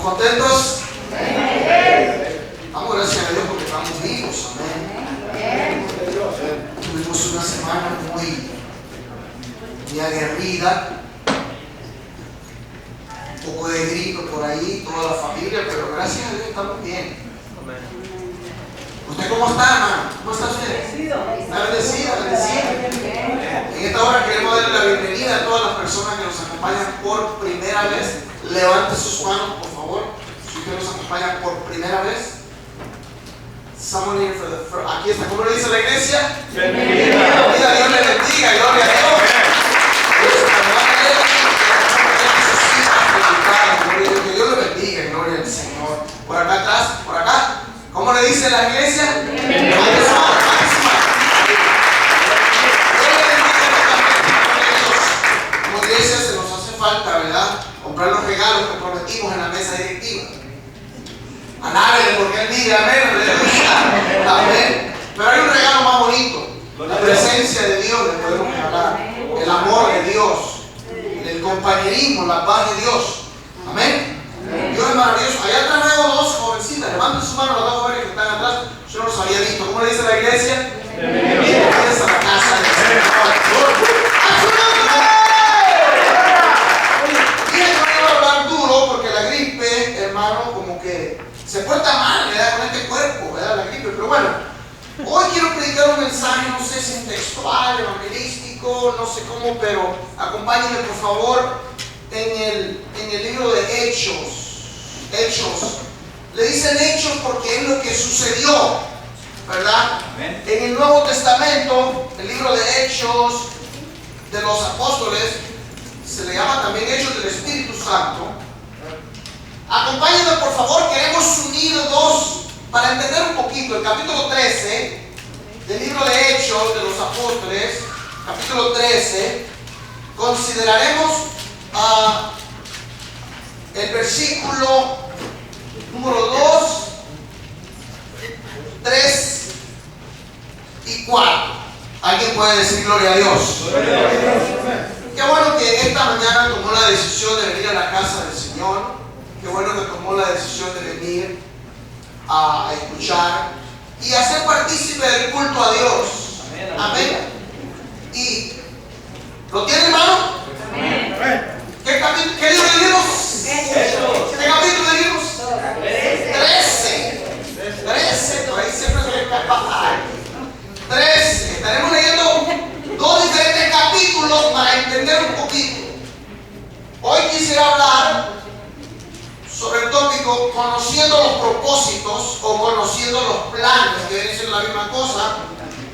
contentos? Damos gracias a Dios porque estamos vivos. Amén. Tuvimos una semana muy aguerrida. Un poco de grito por ahí, toda la familia, pero gracias a Dios estamos bien. ¿Usted cómo está, hermano? ¿Cómo está usted? ¿Está bendecida? En esta hora queremos darle la bienvenida a todas las personas que nos acompañan por primera vez. Levante sus manos, por favor, si usted nos acompaña por primera vez. Someone here for the first. Aquí está. ¿Cómo le dice la iglesia? Bienvenida. Dios le bendiga. Gloria a Dios. Que Dios le bendiga. Gloria al Señor. Por acá atrás, por acá. ¿Cómo le dice la iglesia? Bienvenida. Como iglesia se nos hace falta, ¿verdad? Comprar los regalos que prometimos en la mesa directiva. Alábele porque Él vive, amén, aleluya, amén. Pero hay un regalo más bonito, la presencia de Dios, le podemos hablar, el amor de Dios, el compañerismo, la paz de Dios, amén. Dios es maravilloso. Allá atrás veo dos jovencitas, levanten su mano las dos jóvenes que están atrás, yo no los había visto. ¿Cómo le dice la iglesia? Bienvenidos a la casa del Señor. Se porta mal, ¿verdad? Con este cuerpo, ¿verdad? La gripe. Pero bueno, hoy quiero predicar un mensaje, no sé si es textual, evangelístico, no sé cómo, pero acompáñenme por favor en el libro de Hechos. Hechos. Le dicen Hechos porque es lo que sucedió, ¿verdad? Amén. En el Nuevo Testamento, el libro de Hechos de los Apóstoles, se le llama también Hechos del Espíritu Santo. Acompáñenme por favor, queremos unir dos para entender un poquito el capítulo 13 del libro de Hechos de los Apóstoles, capítulo 13. Consideraremos el versículo número 2, 3 y 4. ¿Alguien puede decir gloria a Dios? Qué bueno que esta mañana tomó la decisión de venir a la casa del Señor. Qué bueno que tomó la decisión de venir a escuchar y a ser partícipe del culto a Dios. Amén. ¿Y lo tiene, hermano? Amén. ¿Qué libro leímos? ¿Qué capítulo leímos? 13. Por ahí siempre se me escapa. 13. Estaremos leyendo dos diferentes capítulos para entender un poquito. Hoy quisiera hablar sobre el tópico conociendo los propósitos o conociendo los planes, que viene siendo la misma cosa,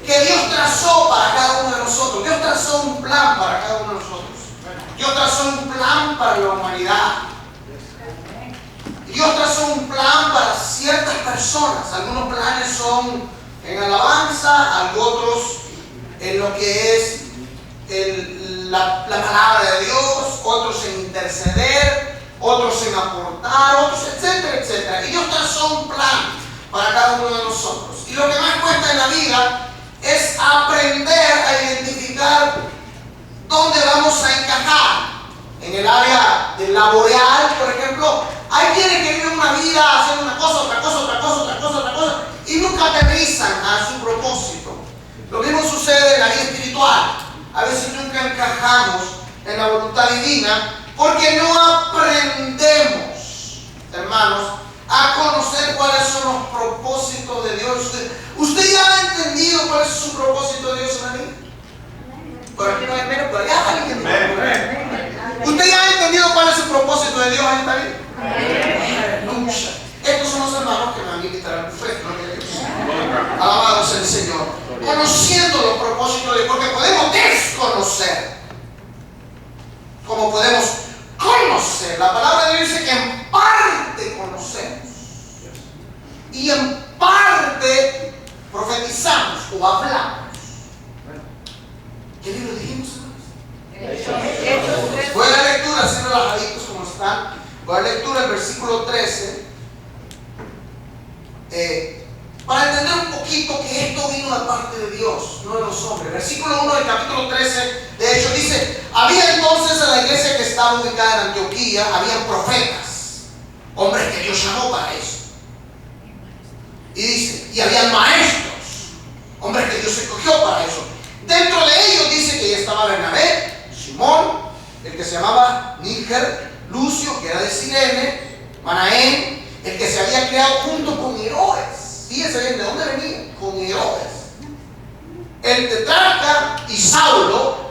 que Dios trazó para cada uno de nosotros. Dios trazó un plan para cada uno de nosotros. Dios trazó un plan para la humanidad. Dios trazó un plan para ciertas personas. Algunos planes son en alabanza, otros en lo que es la palabra de Dios, otros en interceder, otros en aportar, otros, etcétera, etcétera. Y Dios trazó un plan para cada uno de nosotros. Y lo que más cuesta en la vida es aprender a identificar dónde vamos a encajar. En el área del laboral, por ejemplo, hay quienes que viven una vida haciendo una cosa, otra cosa, y nunca aterrizan a su propósito. Lo mismo sucede en la vida espiritual. A veces nunca encajamos en la voluntad divina, porque no aprendemos, hermanos, a conocer cuáles son los propósitos de Dios. ¿Usted ya ha entendido cuál es su propósito de Dios en la vida? Por aquí no hay menos, por allá alguien. ¿Usted ya ha entendido cuál es el propósito de Dios en esta vida? Aleluya. Estos son los hermanos que me van a invitar al buffet, ¿no? Alabado sea el Señor. Conociendo los propósitos de Dios, porque podemos desconocer, como podemos conocer. La palabra de Dios dice que en parte conocemos y en parte profetizamos o hablamos. ¿Qué libro dijimos, hermanos? Voy a la lectura, haciendo las adictos como están. Voy a la lectura el versículo 13 para entender un poquito que esto vino de parte de Dios, no de los hombres. Versículo 1 del capítulo 13 de hecho dice: había entonces en la iglesia que estaba ubicada en Antioquía, habían profetas, hombres los llamó para eso. Y dice, y había maestros, hombres que Dios escogió para eso. Dentro de ellos dice que ya estaba Bernabé, Simón, el que se llamaba Níger, Lucio, que era de Cirene, Manaén, el que se había creado junto con Herodes. Fíjense bien, ¿de dónde venía? Con Herodes. El tetrarca y Saulo,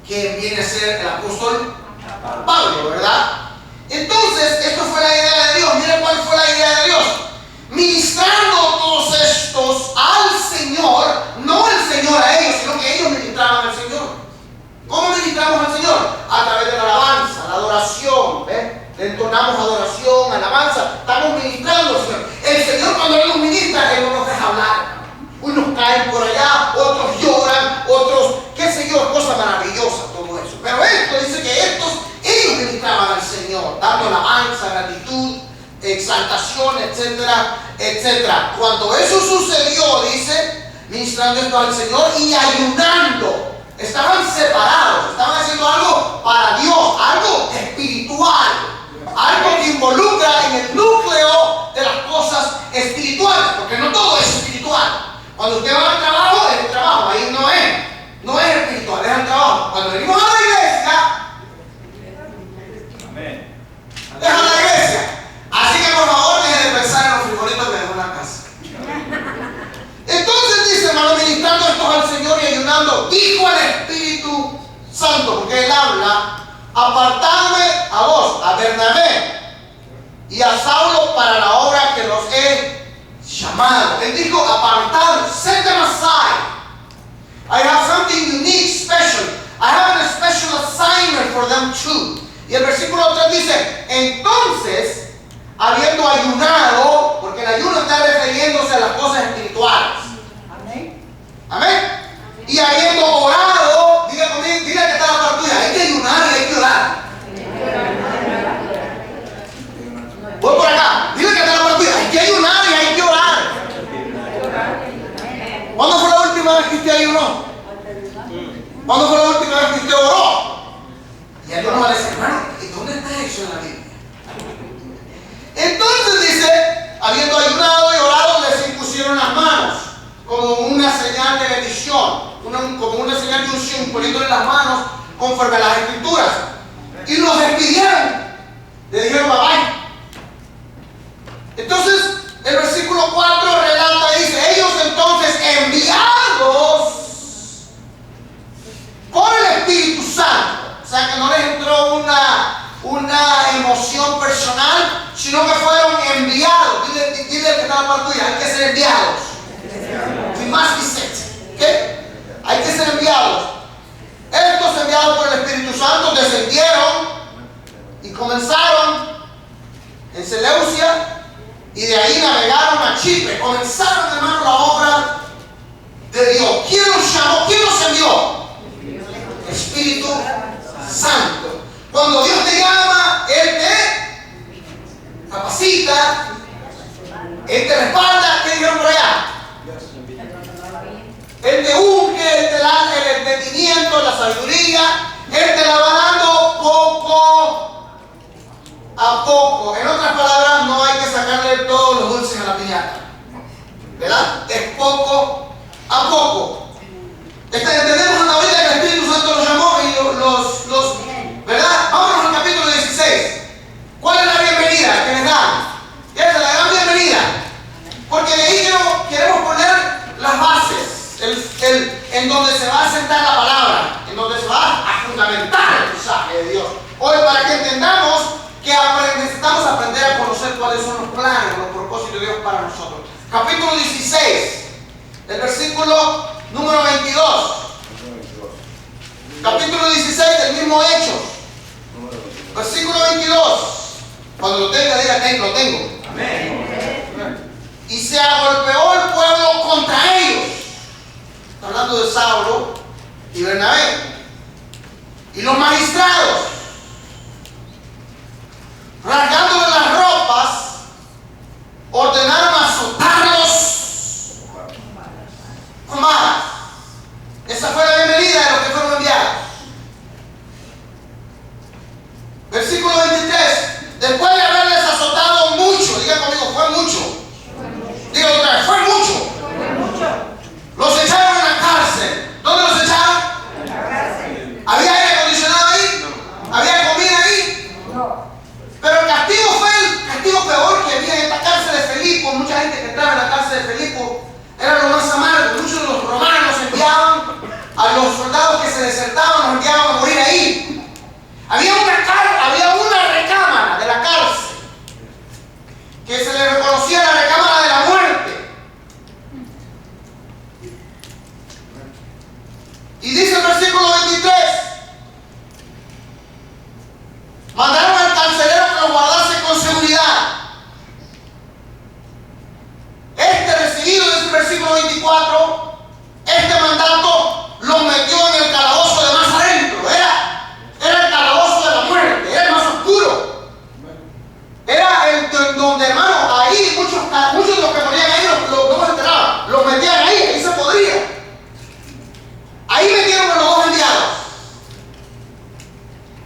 que viene a ser el apóstol Pablo, ¿verdad? Entonces, esto fue la idea de Dios. Miren cuál fue la idea de Dios. Ministrando todos estos al Señor, no el Señor a ellos, sino que ellos ministraban al Señor. ¿Cómo ministramos al Señor? A través de la alabanza, la adoración. Le entonamos adoración, alabanza. Estamos ministrando al Señor. El Señor, cuando Él nos ministra, Él no nos deja hablar. Unos caen por allá, otros lloran, otros, qué sé yo, cosa maravillosa, todo eso. Pero esto dice que ellos ministraban al Señor, dando alabanza, gratitud, exaltación, etcétera, etcétera. Cuando eso sucedió, dice, ministrando esto al Señor y ayunando. Estaban separados, estaban haciendo algo para Dios, algo espiritual, algo que involucra en el núcleo de las cosas espirituales, porque no todo es espiritual. Cuando usted va al trabajo, es el trabajo, ahí no es espiritual, es el trabajo. Cuando venimos a la iglesia, amén, es a la iglesia. Así que por favor deje de pensar en los frijolitos que dejó en la casa. Entonces dice, hermano, ministrando estos al Señor y ayunando, dijo al Espíritu Santo, porque Él habla, apartadme a vos, a Bernabé y a Saulo para la obra que los he llamado. Él dijo, apartad, set them aside. I have something unique, special. I have a special assignment for them too. Y el versículo 3 dice, entonces, habiendo ayunado, porque el ayuno está refiriéndose a las cosas espirituales. Amén. Amén. Y habiendo orado, diga conmigo, diga que está la parte tuya, hay que ayunar y hay que orar. Voy por acá, dile que está la parte tuya, hay que ayunar y hay que orar. ¿Cuándo fue la última vez que usted ayunó? ¿Cuándo fue la última vez que usted oró? Y algunos van a decir, hermano, ¿y dónde está eso en la Biblia? Entonces dice, habiendo ayunado y orado, les impusieron las manos como una señal de bendición, como una señal de unción, poniéndole las manos conforme a las escrituras. Y los despidieron. Le dijeron bye bye. Entonces, el versículo 4 relata, dice, ellos entonces enviados por el Espíritu Santo, o sea que no les entró una emoción personal, sino que fueron enviados. Dile que está la parte tuya, hay que ser enviados. We must be sent. ¿Qué? Hay que ser enviados. Estos enviados por el Espíritu Santo descendieron y comenzaron en Seleucia y de ahí navegaron a Chipre. Comenzaron, hermano, la obra de Dios. ¿Quién los llamó? ¿Quién los envió? Espíritu Santo. Cuando Dios te llama, Él te capacita, Él te respalda. ¿Qué dijeron por allá? Él te unge, Él te da el entendimiento, la sabiduría. Él te la va dando poco a poco. En otras palabras, no hay que sacarle todos los dulces a la piñata, ¿verdad? Es poco a poco. Entendemos hasta ahorita que el Espíritu Santo los llamó y los ¿verdad? Vámonos al capítulo 16. ¿Cuál es la bienvenida que les dan? Esa es la gran bienvenida. Porque de ahí queremos poner las bases, en donde se va a sentar la palabra, en donde se va a fundamentar el mensaje de Dios. Hoy, para que entendamos que necesitamos aprender a conocer cuáles son los planes, los propósitos de Dios para nosotros. Capítulo 16, el versículo número 22. Capítulo 16 del mismo Hechos. Versículo 22. Cuando lo tenga, diga que lo tengo. Amén. Y se agolpeó el pueblo contra ellos. Está hablando de Saulo y Bernabé. Y los magistrados, rasgándole las ropas, ordenaron azotarlos con varas. Esa fue la bienvenida de los que fueron enviados. Versículo 23. Después de haberles azotado mucho, digan desertaban nos enviaban a morir ahí. Había una recámara de la cárcel que se le reconocía la recámara de la muerte. Y dice el versículo 23: mandaron al carcelero que lo guardase con seguridad. Recibido, dice el versículo 24, este mandato lo metió en el calabozo de más adentro. Era el calabozo de la muerte, era el más oscuro. Era el donde, hermano, ahí muchos de los que morían ahí no se enteraban. Los metían ahí se podría. Ahí metieron a los dos enviados.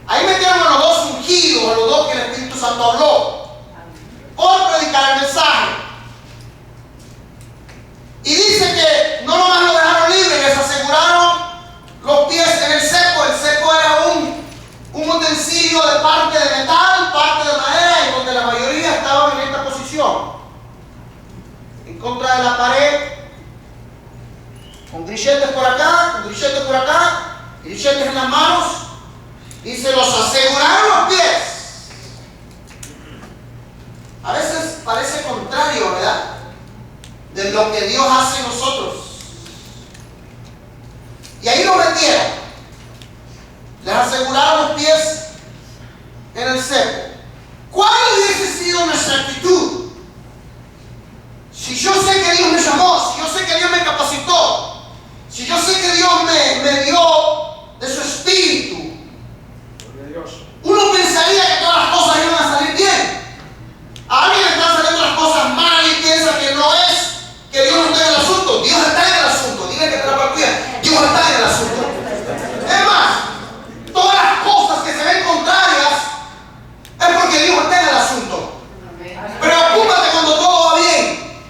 Ahí metieron a los dos ungidos, a los dos que el Espíritu Santo habló, por predicar el mensaje. Y dice que no nomás lo dejaron libre, les aseguraron los pies en el cepo. El cepo era un utensilio de parte de metal, parte de madera, y donde la mayoría estaban en esta posición, en contra de la pared, con grilletes por acá, grilletes en las manos, y se los aseguraron los pies. A veces parece contrario, ¿verdad?, de lo que Dios hace en nosotros. Y ahí lo metieron. Les aseguraron los pies en el cepo. ¿Cuál hubiese sido nuestra actitud? Si yo sé que Dios me llamó, si yo sé que Dios me capacitó, si yo sé que Dios me dio de su espíritu, uno pensaría que todas las cosas iban a salir bien. A alguien le están saliendo las cosas mal y piensa que no es, que Dios no está en el asunto. Dios está en el asunto. Dile que te la partida. Dios está en el asunto. Es más, todas las cosas que se ven contrarias es porque Dios está en el asunto. Preocúpate cuando todo va bien.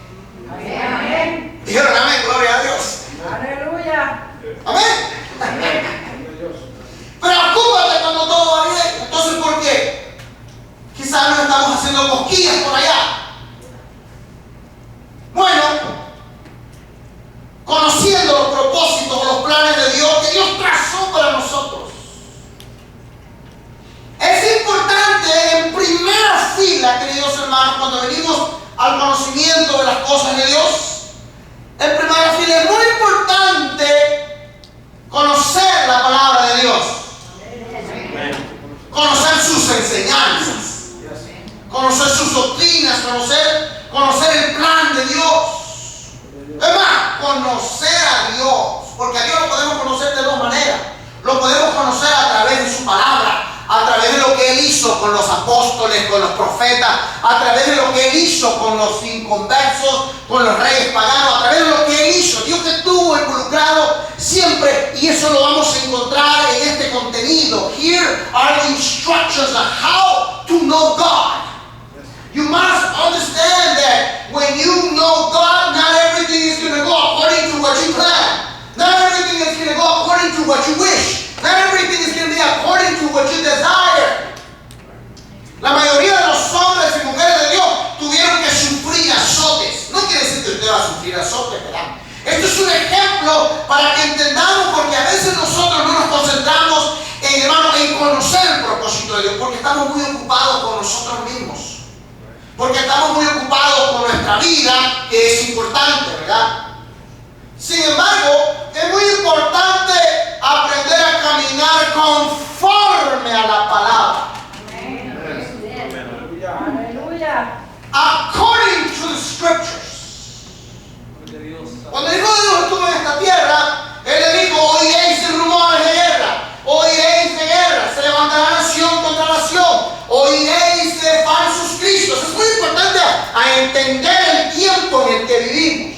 Amén. Dijeron amén, gloria a Dios. Aleluya. Amén. Preocúpate cuando todo va bien. Entonces, ¿por qué? Quizás nos estamos haciendo cosquillas por allá. Bueno, conociendo los propósitos, los planes de Dios que Dios trazó para nosotros, es importante en primera fila, queridos hermanos, cuando venimos al conocimiento de las cosas de Dios, en primera fila es muy importante conocer la palabra de Dios, conocer sus enseñanzas, conocer sus doctrinas, conocer el plan de Dios. Es más, conocer a Dios, porque a Dios lo podemos conocer de dos maneras. Lo podemos conocer a través de su palabra, a través de lo que Él hizo con los apóstoles, con los profetas, a través de lo que Él hizo con los inconversos, con los reyes paganos, a través de lo que Él hizo. Dios que estuvo involucrado siempre, y eso lo vamos a encontrar en este contenido. Here are the instructions on how to know God. You must understand that when you know God, not everything is going to go according to what you plan. Not everything is going to go according to what you wish. Not everything is going to be according to what you desire. La mayoría de los hombres y mujeres de Dios tuvieron que sufrir azotes. No quiere decir que usted va a sufrir azotes, ¿verdad? Esto es un ejemplo para que entendamos, porque a veces nosotros no nos concentramos en conocer el propósito de Dios, porque estamos muy ocupados con nosotros mismos. Porque estamos muy ocupados con nuestra vida, que es importante, ¿verdad? Sin embargo, es muy importante aprender a caminar conforme a la palabra. Aleluya. According to the scriptures. Cuando el Hijo de Dios estuvo en esta tierra, Él le dijo: oiréis rumores de guerra, oiréis de guerra, se levantará nación contra nación, oiréis de falsos cristos. Es muy importante a entender el tiempo en el que vivimos.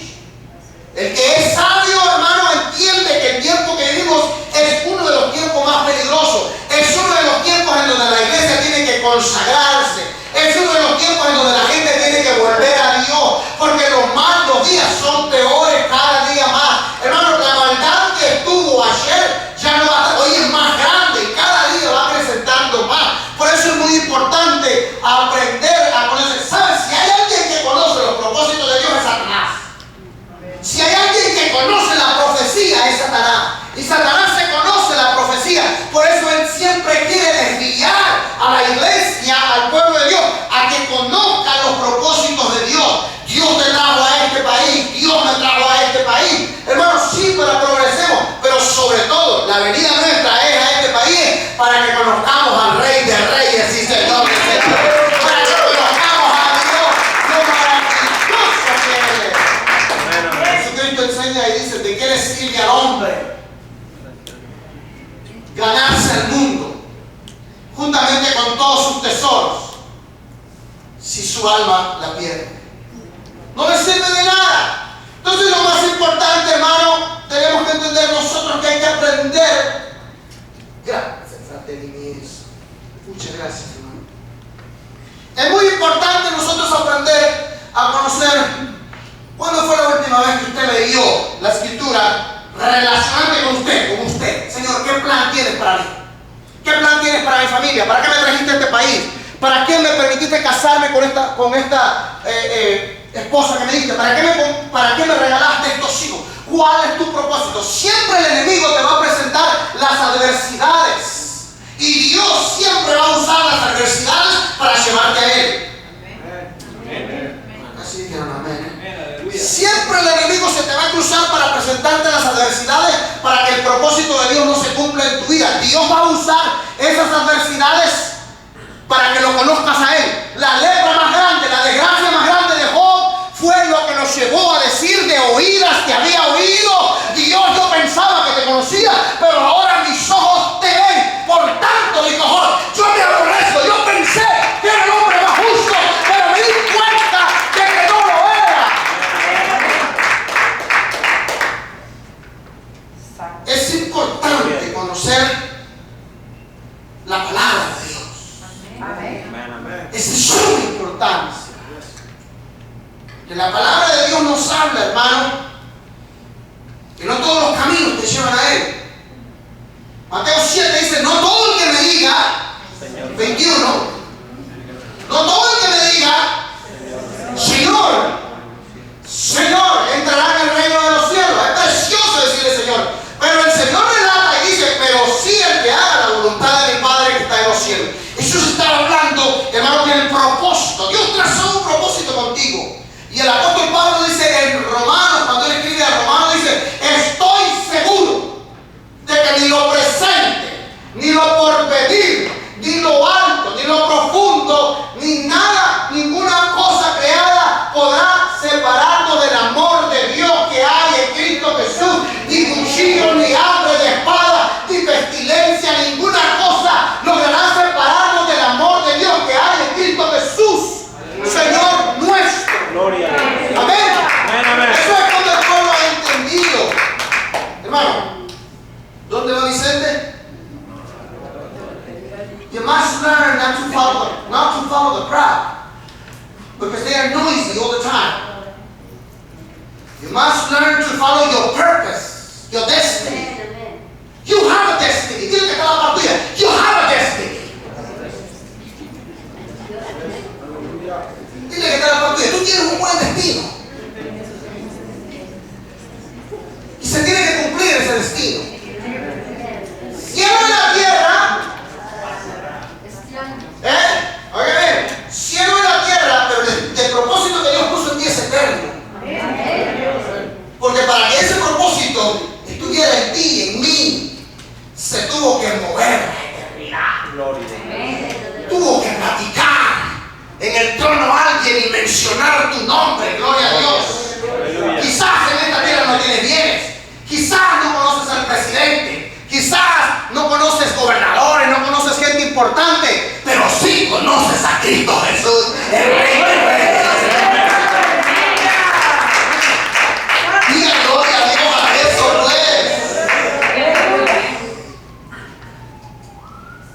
El que es sabio, hermano, entiende que el tiempo que vivimos es uno de los tiempos más peligrosos. Es uno de los tiempos en donde la iglesia tiene que consagrarse. Es uno de los tiempos en donde la gente tiene que volver a Dios. Porque los días son peores cada día más. Hermano, la maldad que estuvo ayer ya no va a, hoy es más grande y cada día va presentando más. Por eso es muy importante aprender a conocer. ¿Sabes? Si hay alguien que conoce los propósitos de Dios, es Satanás. Si hay alguien que conoce la profecía, es Satanás. Y Satanás se conoce la si su alma la pierde. No le sirve de nada. Entonces lo más importante, hermano, tenemos que entender nosotros que hay que aprender. Gracias, Fratelli Mies. Muchas gracias, hermano. Es muy importante nosotros aprender a conocer cuándo fue la última vez que usted leyó la escritura relacionante con usted. Señor, ¿qué plan tienes para mí? ¿Qué plan tienes para mi familia? ¿Para qué me trajiste a este país? ¿Para qué me permitiste casarme con esta esposa que me diste? ¿Para qué me regalaste estos hijos? ¿Cuál es tu propósito? Siempre el enemigo te va a presentar las adversidades. Y Dios siempre va a usar las adversidades para llevarte a Él. Así dijeron amén. Siempre el enemigo se te va a cruzar para presentarte las adversidades para que el propósito de Dios no se cumpla en tu vida. Dios va a usar esas adversidades para que lo conozcas a Él. La lepra más grande, la desgracia más grande de Job fue lo que nos llevó a decir de oídas que había oído. Dios, yo pensaba que te conocía, pero ahora mis ojos te ven. Por tanto, dijo Job, yo me aborrezco. Yo pensé que era el hombre más justo, pero me di cuenta de que no lo era. Es importante conocer la palabra de Dios. Es de suma importancia. Que la palabra de Dios nos habla, hermano, que no todos los caminos te llevan a Él. Mateo 7 dice, no todo el que me diga, 21, no todo el que me diga, Señor, Señor, entrará en el reino de los cielos. Es precioso decirle Señor, pero el Señor relata y dice, pero sí el que haga la voluntad de mi Padre que está en los cielos. Eso se está hablando, hermano, que el propósito. Dios trazó un propósito contigo. Y el apóstol Pablo dice en Romanos, cuando él escribe a Romanos, dice, estoy seguro de que ni lo presente, ni lo porvenir, ni lo alto, ni lo profundo, ni nada, ninguna cosa creada podrá separarnos del amor de Dios que hay en Cristo Jesús. Ni cuchillo, ni hambre, ni espada, ni pestilencia, ninguna cosa logrará separarnos del amor de Dios que hay en Cristo Jesús, Señor nuestro. Gloria a Dios. Amén. Amén. Eso es cuando el pueblo ha entendido. Hermano, ¿dónde va Vicente? You must learn not to follow the crowd, because they are noisy all the time. You must learn to follow your purpose, your destiny. You have a destiny. Dile que está la parte tuya. You have a destiny. Dile que está la parte tuya. Tú tienes un buen destino. Y se tiene que cumplir ese destino. Cielo en la tierra. Oiga bien. Cielo en la tierra, pero el propósito que Dios puso en ti es eterno. Porque para que ese propósito estuviera en ti y en mí, se tuvo que mover la eternidad. Tuvo que platicar en el trono alguien y mencionar tu nombre, gloria a Dios. Quizás en esta tierra no tienes bienes, quizás no conoces al presidente, quizás no conoces gobernadores, no conoces gente importante, pero sí conoces a Cristo Jesús, el Rey de Reyes. Diga gloria a Dios a eso, pues.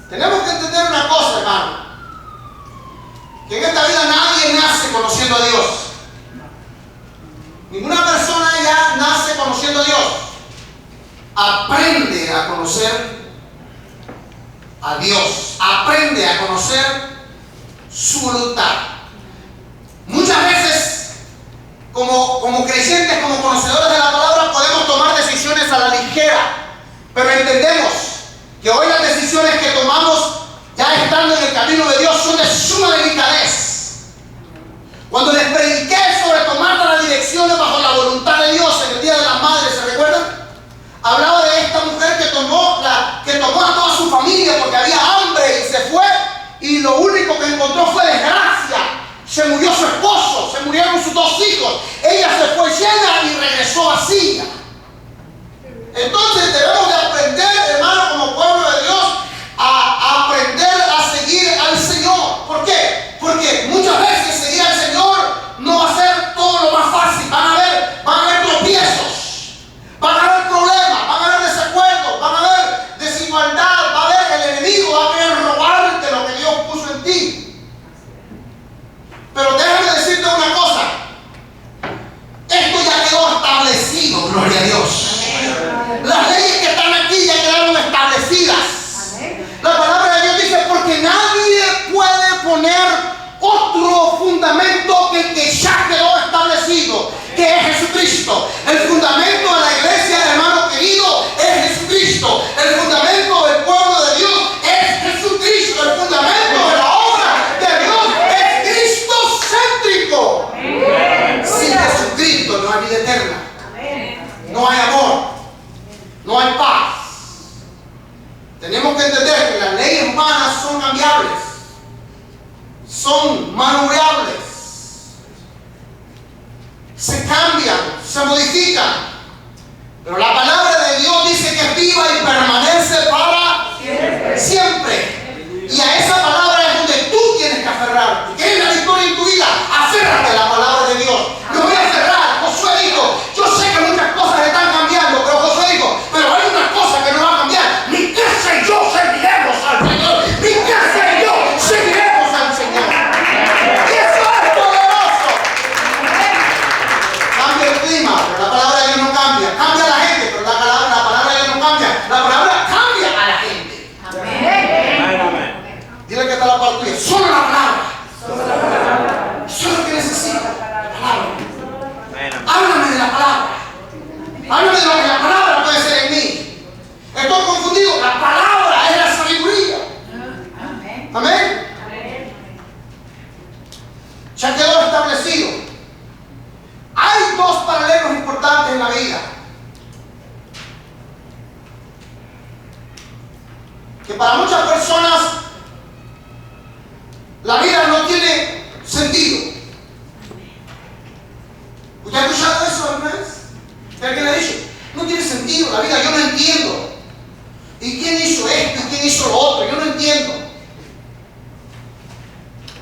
Tenemos que entender una cosa, hermano, que en esta vida nadie nace conociendo a Dios. Ninguna persona ya nace conociendo a Dios. Aprende a conocer a Dios. Aprende a conocer su voluntad. Muchas veces, como creyentes, como conocedores de la palabra, podemos tomar decisiones a la ligera. Pero entendemos que hoy las decisiones que tomamos, ya estando en el camino de Dios, son de suma delicadez. Cuando les prediqué sobre tomar las direcciones bajo la voluntad de Dios en el Día de las Madres, ¿se recuerdan? Hablaba de esta mujer que tomó a toda su familia porque había hambre y se fue, y lo único que encontró fue desgracia. Se murió su esposo, se murieron sus dos hijos, ella se fue llena y regresó vacía. Entonces debemos de aprender, hermano, como pueblo de Dios, a aprender a seguir al Señor. ¿Por qué? Porque muchas veces quitan. Pero la palabra de Dios dice que es viva y permanece para siempre. Y a esa palabra es donde tú tienes que aferrar. Si quieres la victoria en tu vida, aférrate a la palabra de Dios. Me voy a aferrar. Josué dijo, yo sé que muchas cosas están cambiando, pero Josué dijo, pero hay una cosa que no va a cambiar. Mi casa y yo serviremos al Señor. Mi casa y yo serviremos al Señor. Y eso es poderoso. Cambia el clima, pero la palabra de Dios no cambia. Cambia la gente, pero la palabra de Dios no cambia. La palabra cambia a la gente. Amén. Dile que está la parte tuya. Solo la palabra. Eso es lo que necesito. La palabra. Háblame de la palabra. Háblame de lo que la palabra puede ser en mí. Estoy confundido. La palabra es la sabiduría. Amén. Ya quedó establecido. Hay dos paralelos importantes en la vida. Que para muchas personas la vida no tiene sentido. ¿Usted ha escuchado eso alguna vez? ¿Alguien le ha dicho? No tiene sentido la vida, yo no entiendo. ¿Y quién hizo esto? ¿Y quién hizo lo otro? Yo no entiendo.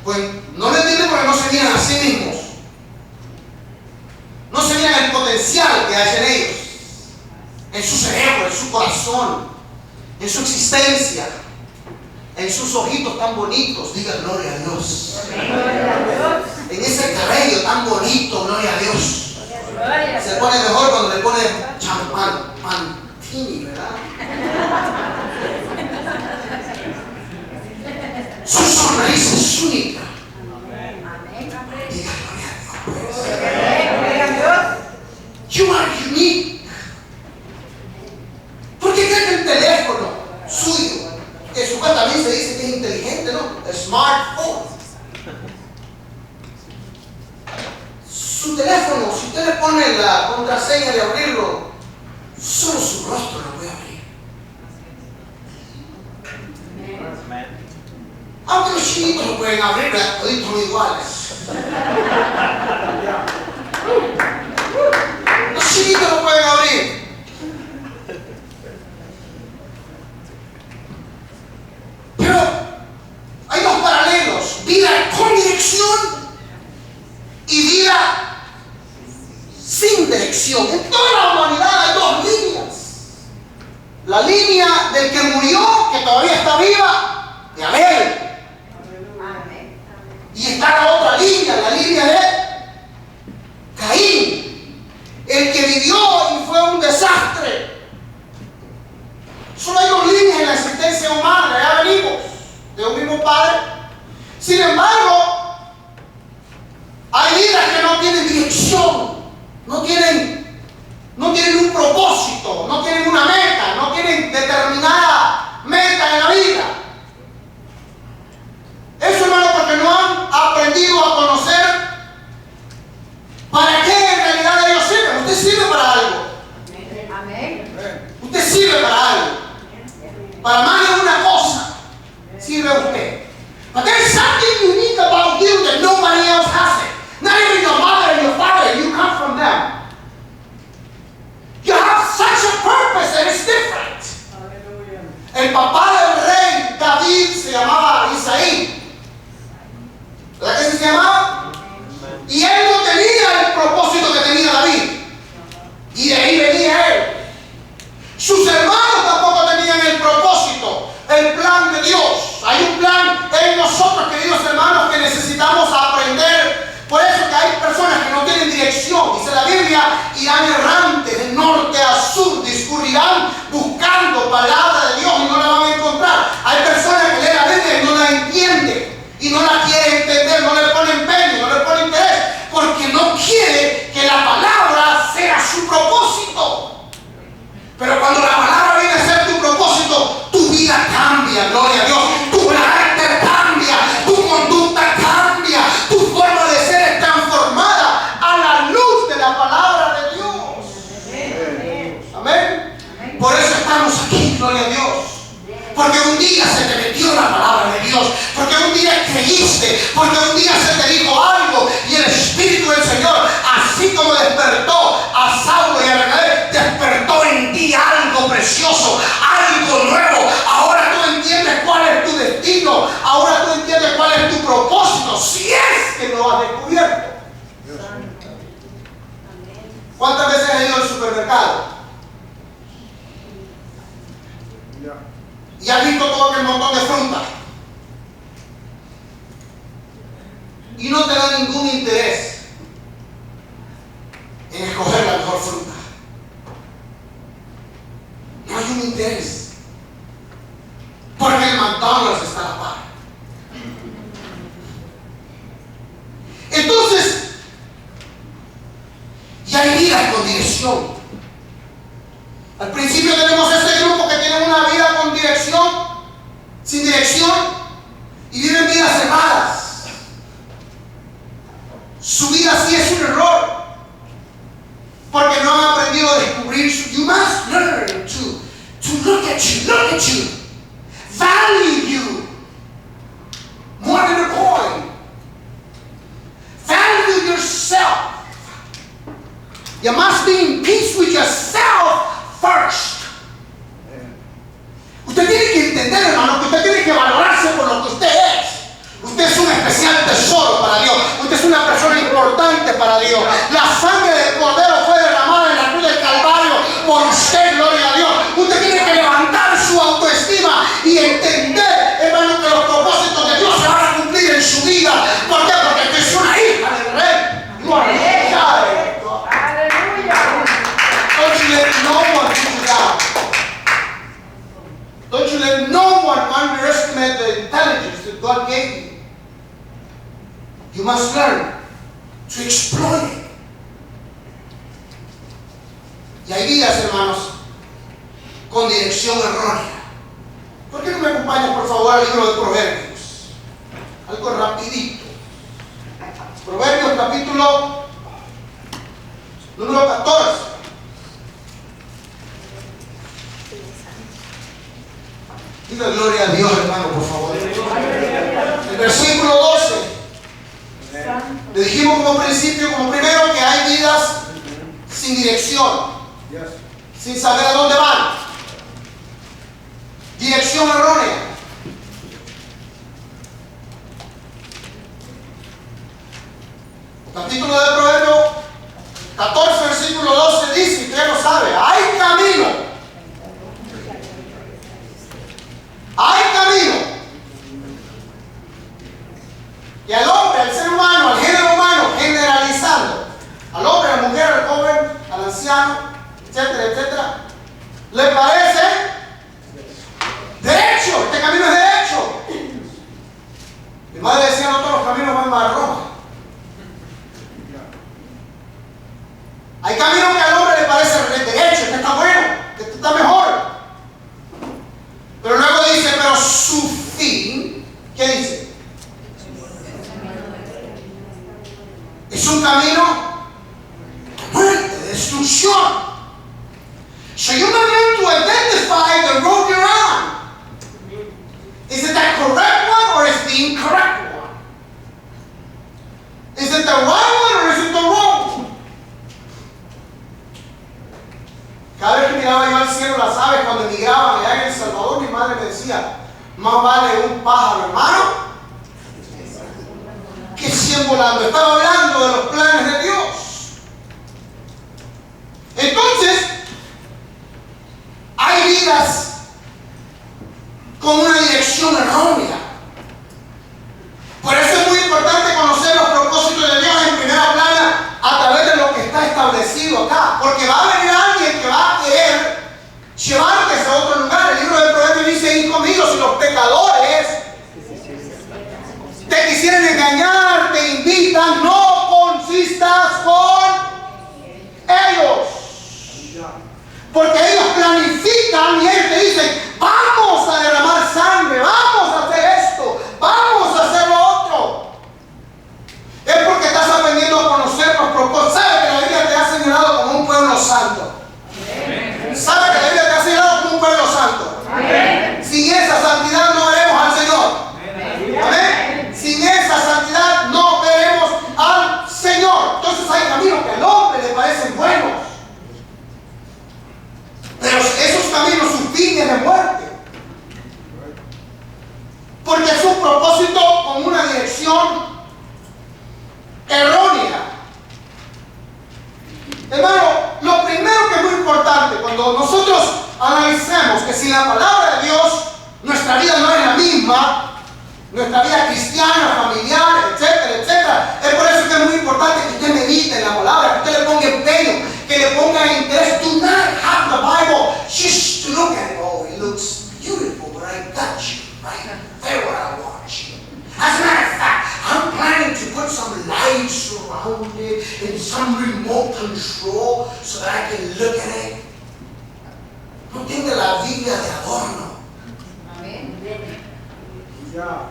Pues no lo entienden porque no se miran a sí mismos. No se miran el potencial que hay en ellos. En su cerebro, en su corazón, en su existencia, en sus ojitos tan bonitos. Diga gloria a Dios. En ese cabello tan bonito, gloria a Dios. Se pone mejor cuando le pone champán, pantini, ¿verdad? Su sonrisa es única. Diga gloria a Dios. You are unique. ¿Por qué cree que el teléfono suyo, que supuestamente se dice que es inteligente, ¿no? Smartphone. Su teléfono, si usted le pone la contraseña de abrirlo, solo su rostro lo puede abrir. Aunque los chinitos lo pueden abrir, todos son iguales. Los chinitos lo pueden abrir. Pero hay dos paralelos: vida con dirección y vida sin dirección. En toda la humanidad hay dos líneas. La línea del que murió, que todavía está viva, de Abel. Y está la otra línea, la línea de Caín, el que vivió y fue un desastre. Solo hay dos líneas en la existencia humana, ya venimos de un mismo padre. Sin embargo, hay vidas que no tienen dirección, no tienen un propósito, no tienen una meta, no tienen determinada meta en la vida. Eso, hermano, porque no han aprendido a conocer para qué en realidad ellos sirven. Usted sirve para algo. lo has descubierto. ¿Cuántas veces has ido al supermercado? Y has visto todo aquel montón de fruta. Y no te da ningún interés en escoger la mejor fruta. No hay un interés. Porque el McDonald's está a la par. Entonces, y hay vidas con dirección. Al principio tenemos este grupo que tiene una vida con dirección, sin dirección, y viven vidas cerradas. Su vida sí es un error, porque no han aprendido a descubrir su. You must learn to look at you, value you more than a coin. Value yourself. You must be in peace with yourself first. Usted tiene que entender, hermano, que usted tiene que valorarse por lo que usted es. Usted es un especial tesoro para Dios. Usted es una persona importante para Dios. La sangre del Cordero fue derramada en la cruz del Calvario por usted, gloria a Dios. Usted tiene que levantar su autoestima y entender, hermano, que los propósitos de Dios se van a cumplir en su vida. ¿Por qué? Porque usted es una hija del Rey. Gloria a Dios. Don't you let no one put you down. Don't you let no one underestimate the intelligence that God gave you. You must learn to exploit it. Y hay vidas, hermanos, con dirección errónea. ¿Por qué no me acompañas, por favor, al libro de Proverbios? Algo rapidito. Proverbios capítulo número 14. Diga gloria a Dios, hermano, por favor. El versículo 12. Le dijimos como principio, como primero, que hay vidas sin dirección, sin saber a dónde van. Dirección errónea. Capítulo de Proverbios 14, versículo 12 dice, usted lo sabe, hay camino. Hay camino. Y al hombre, al ser humano, al género humano, generalizando, al hombre, a la mujer, al joven, al anciano, etcétera, etcétera, le parece derecho. Este camino es derecho. Mi madre decía, no todos los caminos van a Roma. Hay caminos que al hombre le parece derecho, este está bueno, este está mejor. Pero luego dice, pero su fin, ¿qué dice? Es un camino de muerte, de destrucción. So you learn to identify the road you're on. Is it the correct one or is it the incorrect one? Is it the right one or is it the wrong one? Cada vez que miraba yo al cielo las aves cuando emigraban allá en El Salvador, mi madre me decía, más vale un pájaro hermano que 100 volando. Estaba hablando de los planes de Dios. Entonces, hay vidas con una dirección errónea. Por eso es muy importante conocer los propósitos de Dios en primera plana a través de lo que está establecido acá. Porque va a venir alguien que va a querer llevarte a otro lugar. El libro de Proverbios dice, hijo mío, si los pecadores te quisieran engañar, te invitan, no consistas con ellos. Porque ellos planifican y ellos te dicen, vamos a derramar sangre, vamos a hacer esto, vamos a hacer lo otro. Es porque estás aprendiendo a conocer los propósitos. ¿Sabes que la Biblia te ha señalado como un pueblo santo? ¿Sabes que la Biblia te ha señalado como un pueblo santo? Amén. Sin esa santidad no veremos al Señor. Amén. Sin esa santidad no veremos al Señor. Entonces hay caminos que al hombre le parecen buenos, pero esos caminos, sus fines de muerte. Porque es un propósito con una dirección Hermano, lo primero que es muy importante cuando nosotros analicemos que si la palabra de Dios, nuestra vida no es la misma, nuestra vida cristiana, familiar, etcétera, etcétera. Es por eso que es muy importante que usted medite en la palabra, que usted le ponga empeño, que le ponga interés. Do not have the Bible just to look at it. Oh, it looks beautiful, but I touch it, right? There what I watch. As a matter of fact, I'm planning to put some lights around it and some remote control so that I can look at it. No tenga la Biblia de adorno. Amén. Ya.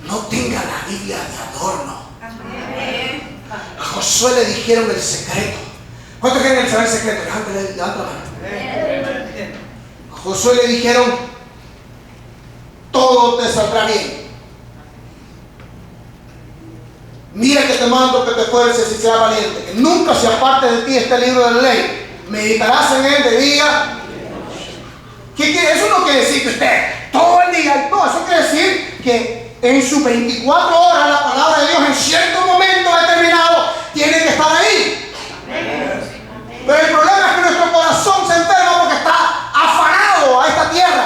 No tenga la Biblia de adorno. A Josué le dijeron el secreto. ¿Cuántos quieren saber el secreto? Levanta la mano. A Josué le dijeron: todo te saldrá bien. Mira que te mando que te esfuerces y seas valiente, que nunca se aparte de ti este libro de la ley. Meditarás en él de día. ¿Qué quiere? Eso no quiere decir que usted todo el día y todo. Eso quiere decir que en sus 24 horas la palabra de Dios en cierto momento determinado tiene que estar ahí. Pero el problema es que nuestro corazón se enferma porque está afanado a esta tierra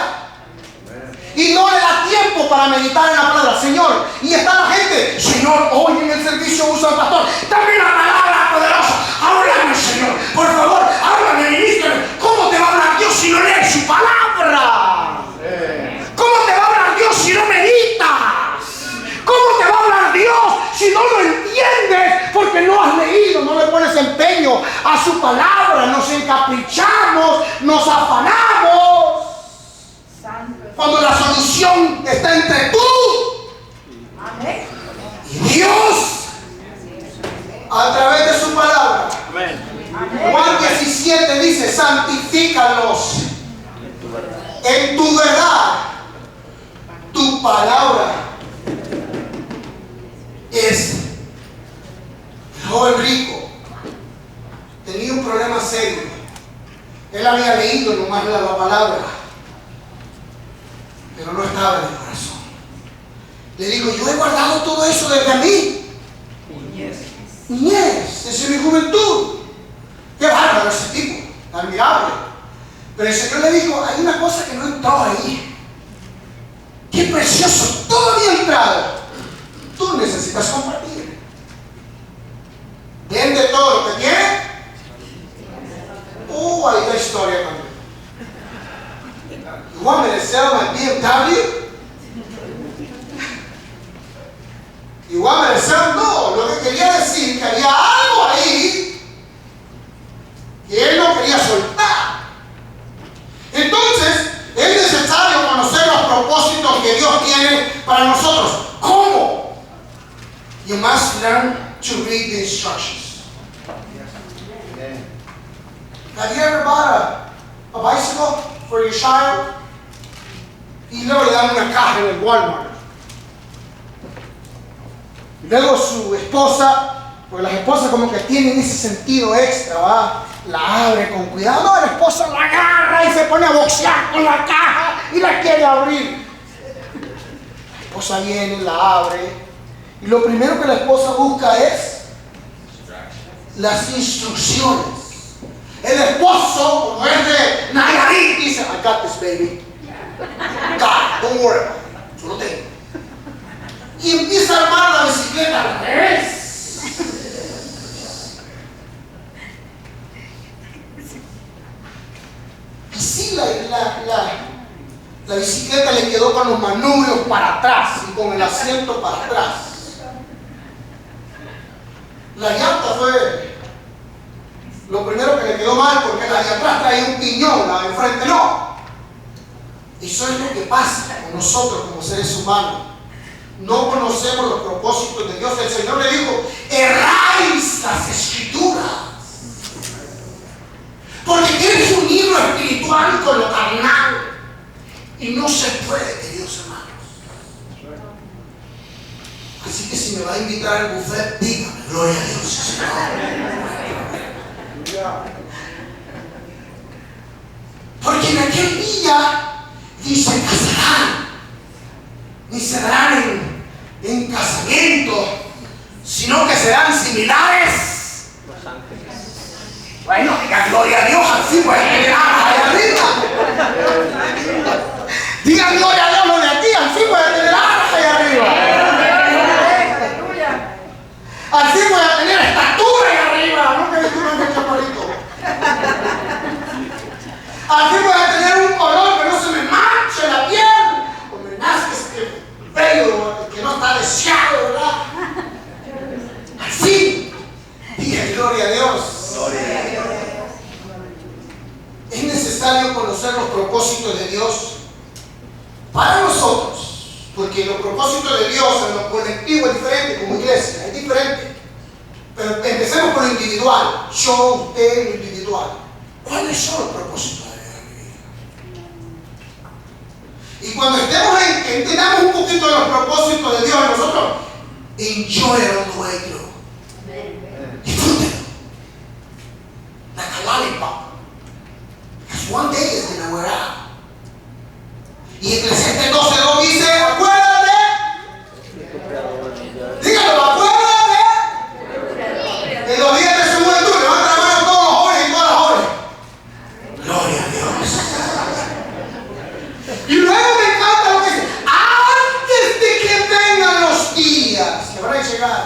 y no le da tiempo para meditar en la palabra. Señor, y está la gente: Señor, hoy en el servicio usa el pastor, dame una palabra poderosa, háblame, Señor, por favor, háblame, ministro. ¿Cómo te va a hablar Dios si no lees su palabra? ¿Cómo te va a hablar Dios si no meditas? ¿Cómo te va a hablar Dios si no lo entiendes? Porque no has leído, no le pones empeño a su palabra. Nos encaprichamos, nos afanamos, cuando la solución está entre tú y Dios a través de su palabra. Juan 17 dice: santifícalos en tu verdad. Tu palabra es. El joven rico tenía un problema serio. Él había leído nomás la palabra, pero no estaba en el corazón. Le digo: yo he guardado todo eso desde mí niñez, desde mi juventud. Qué bárbaro ese tipo, admirable. Pero el Señor le dijo: hay una cosa que no entró ahí. Qué precioso, todo había entrado. Tú necesitas compartir. Vende todo lo que tiene. Hay una historia también. You want me to sell my BMW? You want me to sell? No, lo que quería decir que había algo ahí que él no quería soltar. Entonces, es necesario conocer los propósitos que Dios tiene para nosotros. ¿Cómo? You must learn to read the instructions. Have you ever bought a bicycle for your child? Y luego le dan una caja en el Walmart. Y luego su esposa, porque las esposas como que tienen ese sentido extra, ¿va? La abre con cuidado. No, la esposa la agarra y se pone a boxear con la caja y la quiere abrir. La esposa viene, la abre, y lo primero que la esposa busca es las instrucciones. El esposo, como es de Nayarit, dice: I got this, baby. God, don't worry about it. Yo lo tengo. Y empieza a armar la bicicleta al revés. Y sí, la bicicleta le quedó con los manubrios para atrás y con el asiento para atrás. La llanta fue lo primero que le quedó mal, porque la de atrás traía un piñón, la de enfrente no. Y eso es lo que pasa con nosotros como seres humanos. No conocemos los propósitos de Dios. El Señor le dijo: erráis las escrituras, porque tienes un libro espiritual con lo carnal, y no se puede, queridos hermanos. Así que si me va a invitar al buffet, dígame: gloria a Dios, Señor. Porque en aquel día dice: casarán, ni se darán en serán similares. Los ángeles. Bueno, diga gloria a Dios, al fin voy a tener alas allá arriba. Diga gloria a Dios lo de aquí, al fin voy a tener alas allá arriba. Al fin voy a tener estatura allá arriba. No que tú no eres chaparrito. Al fin voy a tener un color que no se me manche la piel. O me nazca este pelo que no está deseado, ¿verdad? Al fin. Diga gloria a Dios. Es necesario conocer los propósitos de Dios para nosotros, porque los propósitos de Dios en lo colectivo es diferente, como iglesia, es diferente. Pero empecemos con lo individual. Yo, usted, lo individual. ¿Cuáles son los propósitos de Dios en mi vida? Y cuando entendamos un poquito de los propósitos de Dios en nosotros, enjoy it on the way through. Disfrútenlo. Like a lollipop. Because one day it's going to wear out. Y Eclesiastés 12:2 dice, acuérdate. Dígalo, acuérdate. En los días de su juventud, levanta la mano todos los jóvenes y todas las jóvenes. Gloria a Dios. Y luego me encanta lo que dice, antes de que vengan los días que van a llegar,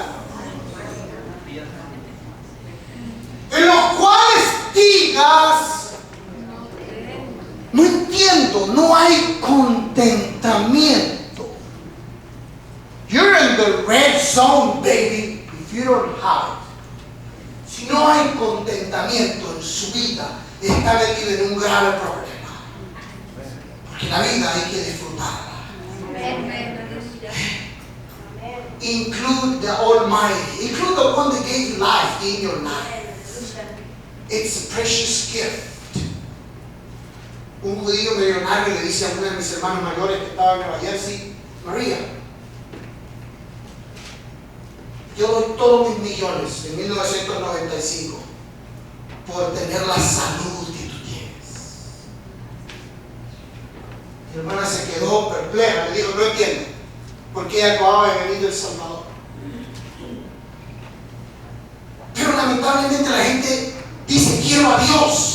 en los cuales digas, no entiendo, no hay contentamiento. You're in the red zone, baby, if you don't have it. Si no hay contentamiento en su vida, está metido en un grave problema. Porque la vida hay que disfrutarla. Include the Almighty. Include the one that gave you life in your life. It's a precious gift. Un judío millonario le dice a una de mis hermanos mayores que estaba en Nueva Jersey, María, yo doy todos mis millones en 1995 por tener la salud que tú tienes. Mi hermana se quedó perpleja, le dijo, no entiendo, porque ella acababa de venir del Salvador. Pero lamentablemente la gente dice, quiero a Dios,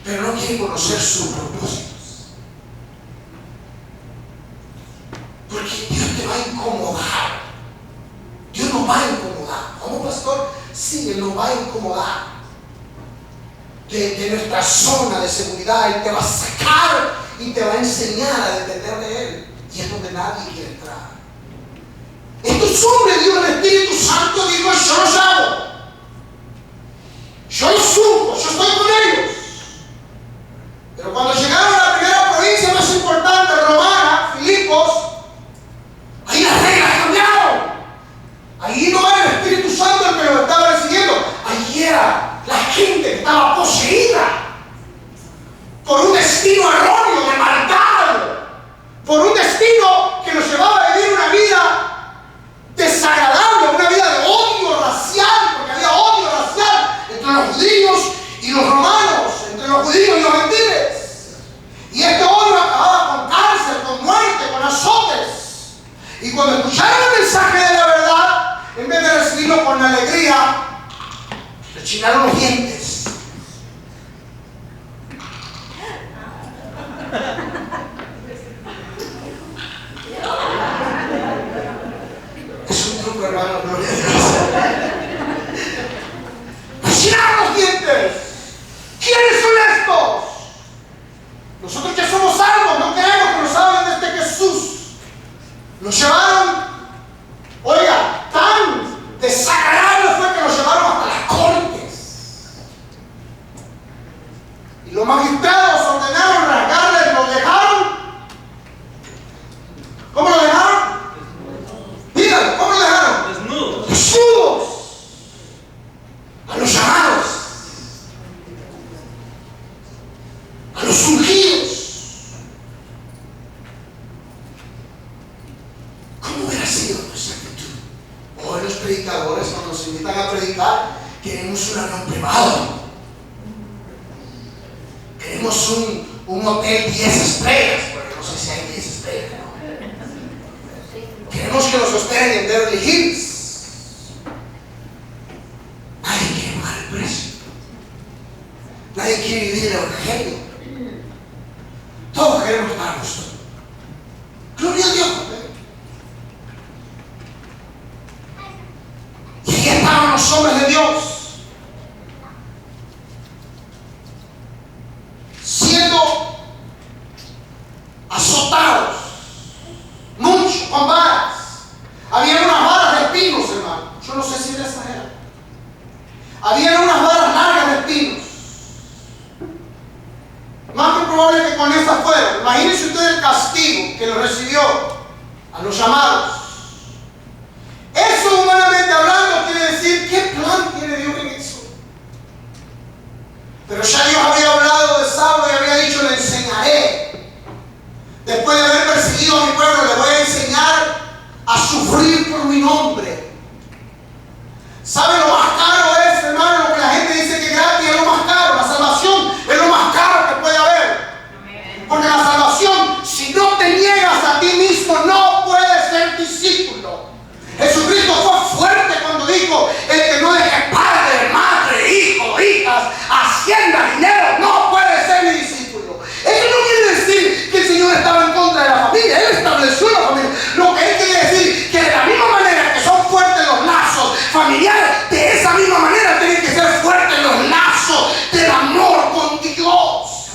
pero no quiere conocer sus propósitos. Porque Dios te va a incomodar. Dios nos va a incomodar. ¿Cómo, pastor? Sí, Él nos va a incomodar de nuestra zona de seguridad. Él te va a sacar y te va a enseñar a depender de Él. Y es donde nadie quiere entrar. Estos hombres, Dios, el Espíritu Santo dijo, yo los amo. Yo los supo, yo estoy con ellos. Pero cuando llegaron a la primera provincia más importante, romana, Filipos, ahí las reglas cambiaron. Ahí no era el Espíritu Santo el que los estaba recibiendo. Ahí era la gente que estaba poseída por un destino erróneo de maldad, por un destino que los llevaba a vivir una vida desagradable, una vida de odio racial, porque había odio racial entre los judíos y los romanos, entre los judíos y los gentiles. Y este odio acababa con cárcel, con muerte, con azotes. Y cuando escucharon el mensaje de la verdad, en vez de recibirlo con alegría, le chinaron los dientes. Es un truco, hermano, gloria a Dios. Le chinaron los dientes. ¿Quiénes son estos? Nosotros ya somos salvos, no queremos que nos hablen de este Jesús. Nos llevaron, oiga, tan desagradable fue que nos llevaron hasta las cortes. Y los magistrados ordenaron rasgarles, los dejaron. ¿Cómo lo dejaron? Díganlo, ¿cómo lo dejaron? Desnudos. Desnudos. A los llamados. A los ungidos. ¿Cómo hubiera sido nuestra actitud? Hoy los predicadores, cuando nos invitan a predicar, queremos un avión privado. Queremos un hotel 10 estrellas, porque no sé si hay 10 estrellas, ¿no? Queremos queremos que nos hospeden en Beverly Hills. Nadie quiere pagar el precio. Nadie quiere vivir el evangelio. Todos queremos estar a gusto. Gloria a Dios. Y ahí estaban los hombres de Dios, siendo azotados mucho con varas. Había unas varas de espinos, hermano. Yo no sé si era exagerado. Había unas varas largas de espinos. Más que probable que con esas fueron. Imagínense ustedes el castigo que lo recibió a los llamados. Eso, humanamente hablando, quiere decir, ¿qué plan tiene Dios en eso? Pero ya Dios había hablado de Saulo y había dicho, le enseñaré. Después de haber perseguido a mi pueblo, le voy a enseñar a sufrir por mi nombre. ¿Sabe lo más caro es, hermano? Lo que la gente dice que gratis es lo más caro. La salvación es lo más caro que puede haber. Porque la salvación, si no te niegas a ti mismo, no puedes ser discípulo. Jesucristo fue fuerte cuando dijo, el que no deje padre, madre, hijo, hijas, hacienda, dinero, no puede ser mi discípulo. Eso no quiere decir que el Señor estaba en contra de la familia. Él estableció la familia. Lo que Él quiere decir que de la misma manera que son fuertes los lazos familiares, de esa misma manera tienen que ser fuertes los lazos del amor con Dios.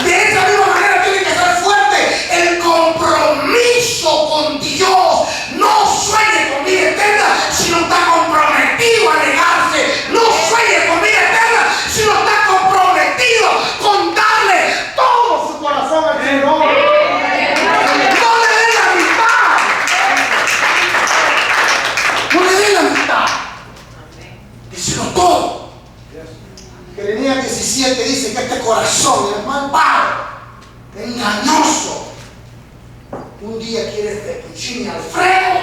De esa misma manera tiene que ser fuerte el compromiso con Dios. No sueñe con vida eterna si no está comprometido a negarse. No sueñe con vida eterna si no está comprometido con darle todo su corazón al Señor. No le dé la mitad. No le dé la mitad. Díselo todo. Jeremías 17 dice que este corazón es malvado, engañoso. Un día quiere fettuccine Alfredo,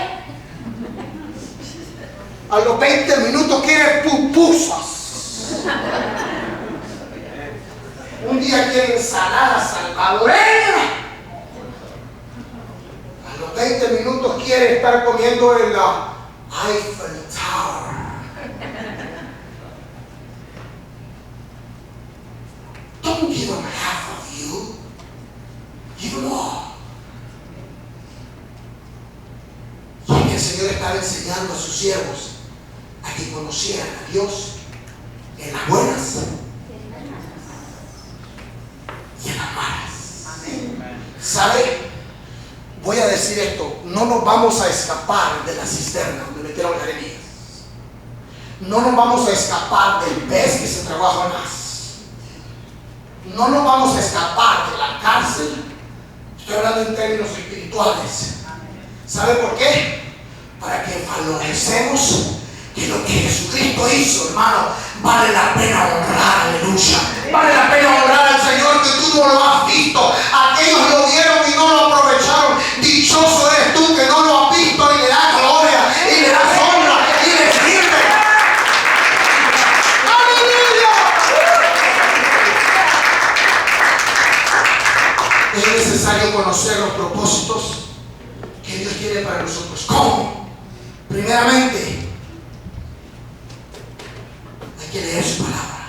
a los 20 minutos quiere pupusas, un día quiere ensalada salvadoreña, a los 20 minutos quiere estar comiendo en la Eiffel Tower. Don't give them half of you. Give them all. Y es que el Señor estaba enseñando a sus siervos a que conocieran a Dios en las buenas y en las malas. ¿Sabe? Voy a decir esto. No nos vamos a escapar de la cisterna donde metieron Jeremías. No nos vamos a escapar del pez que se tragó a Jonás. No nos vamos a escapar de la cárcel. Estoy hablando en términos espirituales. ¿Sabe por qué? Para que valoricemos que lo que Jesucristo hizo, hermano, vale la pena honrar, aleluya. Vale la pena honrar al Señor, que tú no lo has visto. Aquellos lo vieron y no lo aprovecharon. Dichoso eres tú que no lo has visto y le das gloria y le das honra y le sirve. Es necesario conocer los propósitos que Dios tiene para nosotros. ¿Cómo? Primeramente, hay que leer su palabra.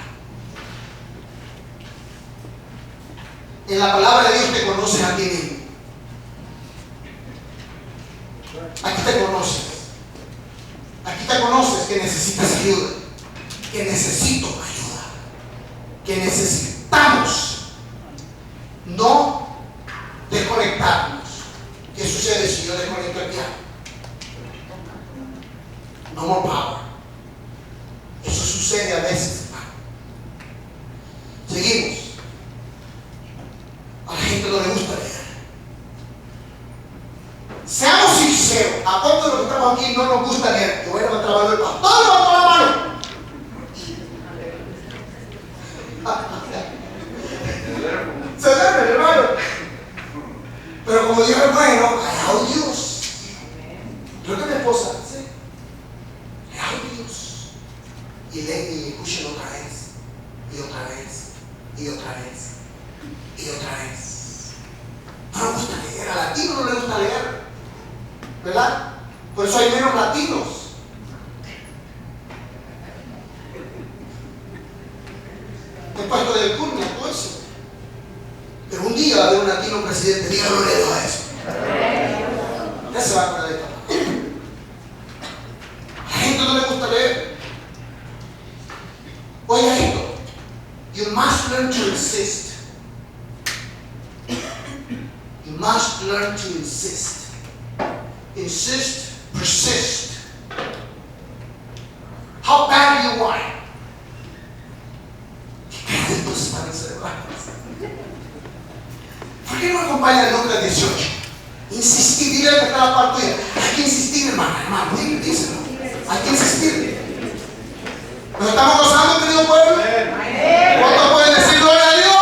En la palabra de Dios te conoces a ti mismo. Aquí te conoces. Aquí te conoces que necesitas ayuda. Que necesito ayuda. Que necesitamos no desconectarnos. ¿Qué sucede si yo desconecto el piano? No more power. Eso sucede a veces, hermano. Seguimos. A la gente no le gusta leer. Seamos sinceros. ¿A cuántos de los que estamos aquí no nos gusta leer? Yo voy a levantar la mano del pastor. ¡Todos levantan la mano! Se duerme, hermano. Pero como Dios es bueno, alabado Dios. Creo que mi esposa dice, alabado Dios. Y leen y escuchen otra vez, y otra vez, y otra vez, y otra vez. No nos gusta leer, a latino no le gusta leer. ¿verdad? Por eso hay menos latinos. He puesto del curnia todo eso. Pero un día va a haber un latino presidente, dígalo a eso. Ya se va a acordar de esto. A la gente no le gusta leer. Oiga esto. You must learn to insist. You must learn to insist. Insist, persist. How bad do you want it? ¿Qué de tus manos cerebrales? ¿Por qué no acompaña el nombre 18? Insistir, dile que está la parte tuya. Hay que insistir, hermano, díselo. Hay que insistir. ¿Nos estamos gozando, querido pueblo? ¿Cuántos pueden decir gloria a Dios?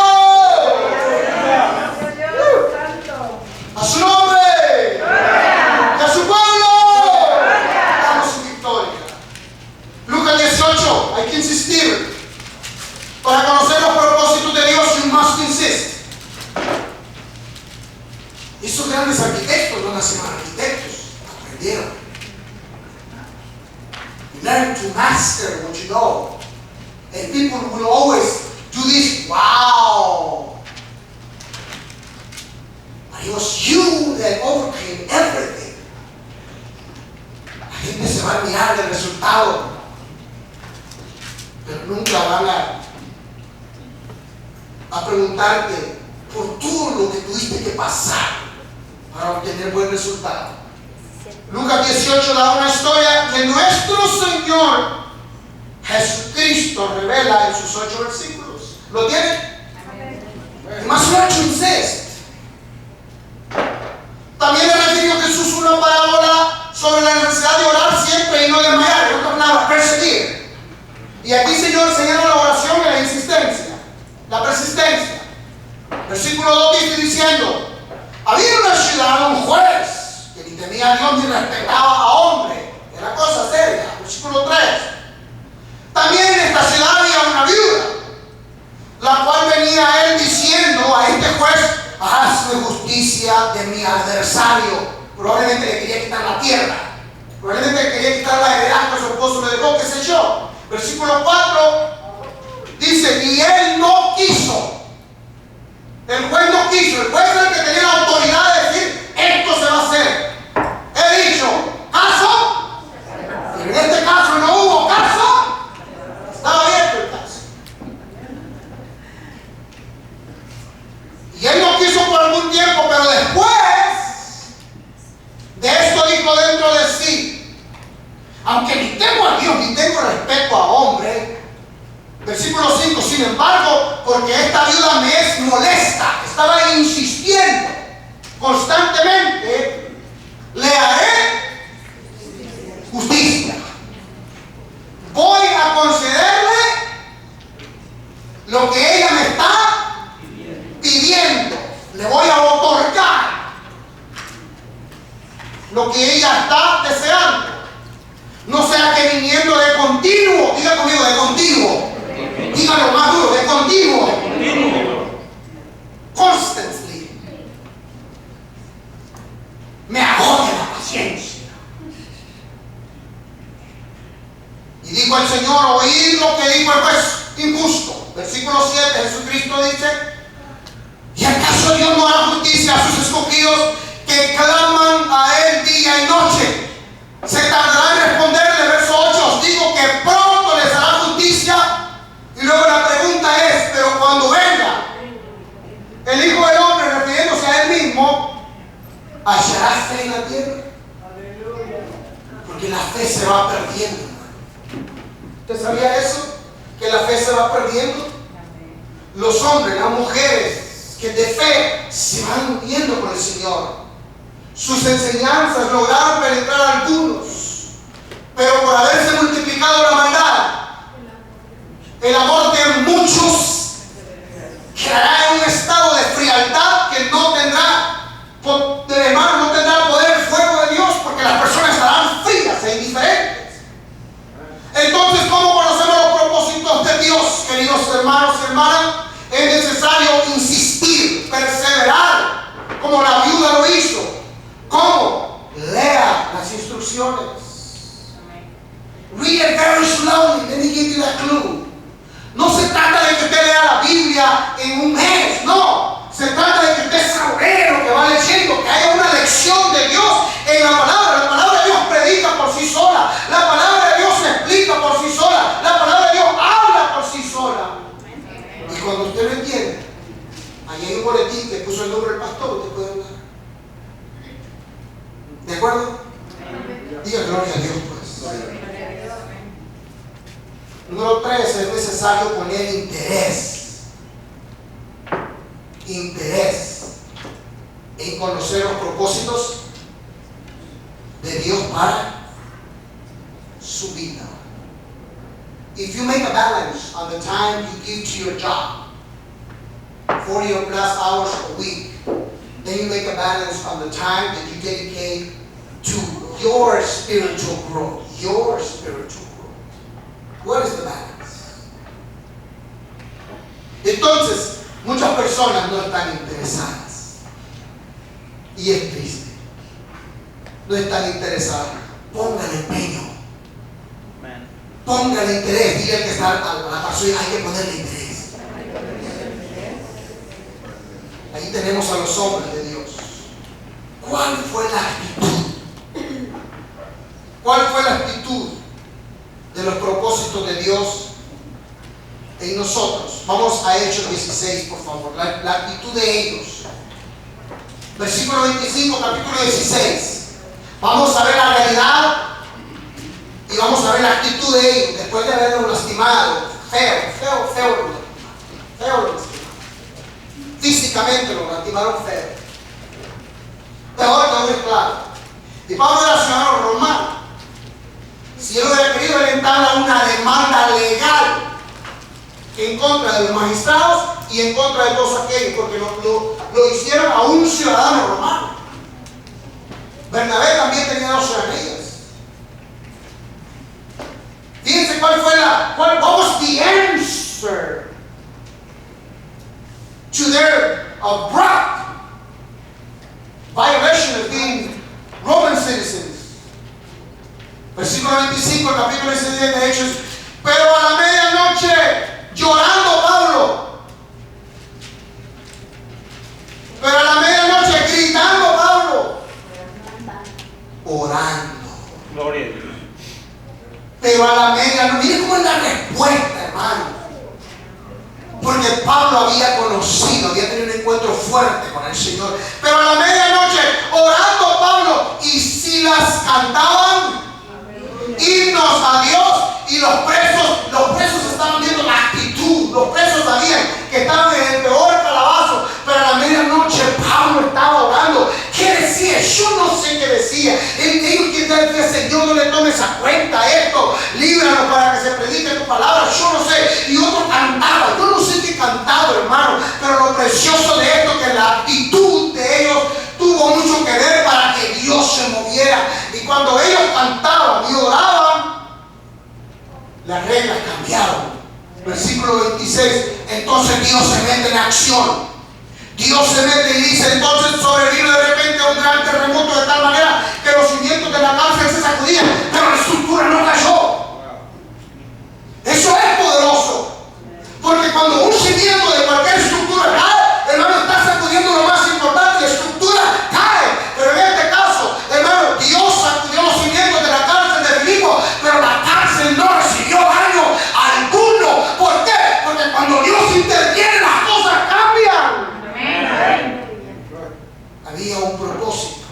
¡A su nombre! ¡Y a su pueblo! Damos su victoria. Lucas 18, hay que insistir. Para conocer los propósitos de Dios, you must insist. Esos grandes arquitectos no nacieron arquitectos, aprendieron. Learn to master what you know. And people will always do this. Wow! But it was you that overcame everything. La gente se va a mirar el resultado, pero nunca van a preguntarte por todo lo que tuviste que pasar para obtener buen resultado. Lucas 18 da una historia que nuestro Señor Jesucristo revela en sus 8 versículos. ¿Lo tienen? You must learn to insist. También le refirió Jesús una parábola sobre la necesidad de orar siempre y no desmayar. En otras palabras, perseguir. Y aquí el Señor señala la oración y la insistencia, la persistencia. Versículo 2 dice diciendo: había en una ciudad un juez que ni temía a Dios ni respetaba a hombre. Era cosa seria. Versículo 3. También en esta ciudad había una viuda, la cual venía a él diciendo a este juez: hazme justicia de mi adversario. Probablemente le quería quitar la tierra, probablemente le quería quitar la heredad que su esposo le dejó, qué sé yo. Versículo 4 dice: y él no quiso. El juez no quiso. El juez es el que tenía la autoridad de decir: esto se va a hacer. He dicho, ¿caso? Y en este caso no hubo caso. Estaba abierto el caso. Y él no quiso por algún tiempo, pero después de esto dijo dentro de sí: aunque ni temo a Dios ni tengo respeto a hombre. Versículo 5, sin embargo, porque esta viuda me es molesta, estaba insistiendo constantemente, le haré justicia. Voy a concederle lo que ella me está pidiendo. Le voy a otorgar lo que ella está deseando. No sea que viniendo de continuo, diga conmigo, de continuo. Dígalo más duro, de continuo. Constantly. Me agobia la paciencia. Y dijo el Señor: oíd lo que dijo el juez injusto. Versículo 7, Jesucristo dice: ¿y acaso Dios no hará justicia a sus escogidos que claman a Él día y noche? Se tardará en responderle. Verso 8, os digo que pronto les hará justicia. Y luego la pregunta es: pero cuando venga el Hijo del Hombre, refiriéndose a Él mismo, ¿hallará fe en la tierra? Porque la fe se va perdiendo. ¿Usted sabía eso? Que la fe se va perdiendo. Los hombres, las mujeres que de fe se van uniendo con el Señor. Sus enseñanzas lograron penetrar a algunos, pero por haberse multiplicado la maldad, el amor de muchos quedará en un estado de frialdad que no tendrá poder el fuego de Dios, porque las personas estarán frías e indiferentes. Entonces, ¿cómo conocemos los propósitos de Dios, queridos hermanos y hermanas? Es necesario insistir, perseverar, como la viuda lo hizo. ¿Cómo? Lea instrucciones. Read it very slowly. Let me give you that clue. No se trata de que usted lea la Biblia en un mes, no. Se trata de que usted saboree lo que va leyendo, que haya una lección de Dios en la palabra. La palabra de Dios predica por sí sola. La palabra de Dios se explica por sí sola. La palabra de Dios habla por sí sola. Y cuando usted lo entiende, ahí hay un boletín que puso el nombre del pastor, usted puede hablar. ¿De acuerdo? Diga gloria a Dios, pues. Número 3, es necesario poner interés. Interés en conocer los propósitos de Dios para su vida. If you make a balance on the time you give to your job, 40 or plus hours a week, then you make a balance on the time that you dedicate to your spiritual growth. Your spiritual growth. What is the balance? Entonces, muchas personas no están interesadas. Y es triste. No están interesadas. Póngale empeño. Póngale interés. Diga que está a la persona, hay que ponerle interés. Ahí tenemos a los hombres de Dios. ¿Cuál fue la actitud? ¿Cuál fue la actitud de los propósitos de Dios en nosotros? Vamos a Hechos 16, por favor. La actitud de ellos. Versículo 25, capítulo 16. Vamos a ver la realidad y vamos a ver la actitud de ellos después de haberlos lastimado. Feo lo lastimaron. Físicamente lo lastimaron feo. Mejor que hoy es claro. Y Pablo era ciudadano romano. Si él hubiera querido, él entabla una demanda legal en contra de los magistrados y en contra de todos aquellos, porque lo hicieron a un ciudadano romano. Bernabé también tenía 2 ciudadanías. Fíjense what was the answer to their abrupt violation of being Roman citizens. Versículo 25, capítulo 16 de Hechos. Pero a la medianoche, llorando Pablo. Pero a la medianoche, gritando Pablo. Orando. Gloria a Dios. Pero a la medianoche, mire cómo es la respuesta, hermano. Porque Pablo había tenido un encuentro fuerte con el Señor. Pero a la medianoche, orando Pablo y Silas cantaban himnos a Dios, y los presos estaban viendo la actitud. Los presos sabían que estaban en el peor calabazo, pero a la medianoche Pablo estaba orando. ¿Qué decía? Yo no sé qué decía. Ellos decían: Señor, no le tomes a cuenta esto, líbranos para que se predique tu palabra. Yo no sé. Y otro cantaba. Yo no sé qué cantaba, hermano, pero lo precioso de esto es que la actitud de ellos tuvo mucho que ver para que Dios se moviera. Y cuando ellos cantaban y oraban, las reglas cambiaron. Versículo 26. Entonces Dios se mete en acción. Dios se mete y dice: entonces sobrevino de repente un gran terremoto de tal manera que los cimientos de la cárcel se sacudían, pero la estructura no cayó. Eso es poderoso, porque cuando un cimiento de cualquier estructura cae, hermano, está sacudiendo lo más importante: la estructura cae. Pero en este caso, hermano, Dios sacudió los cimientos de la cárcel de Filipo, pero la cárcel no recibió daño alguno. ¿Por qué? Porque cuando Dios interviene, las cosas cambian. Había un propósito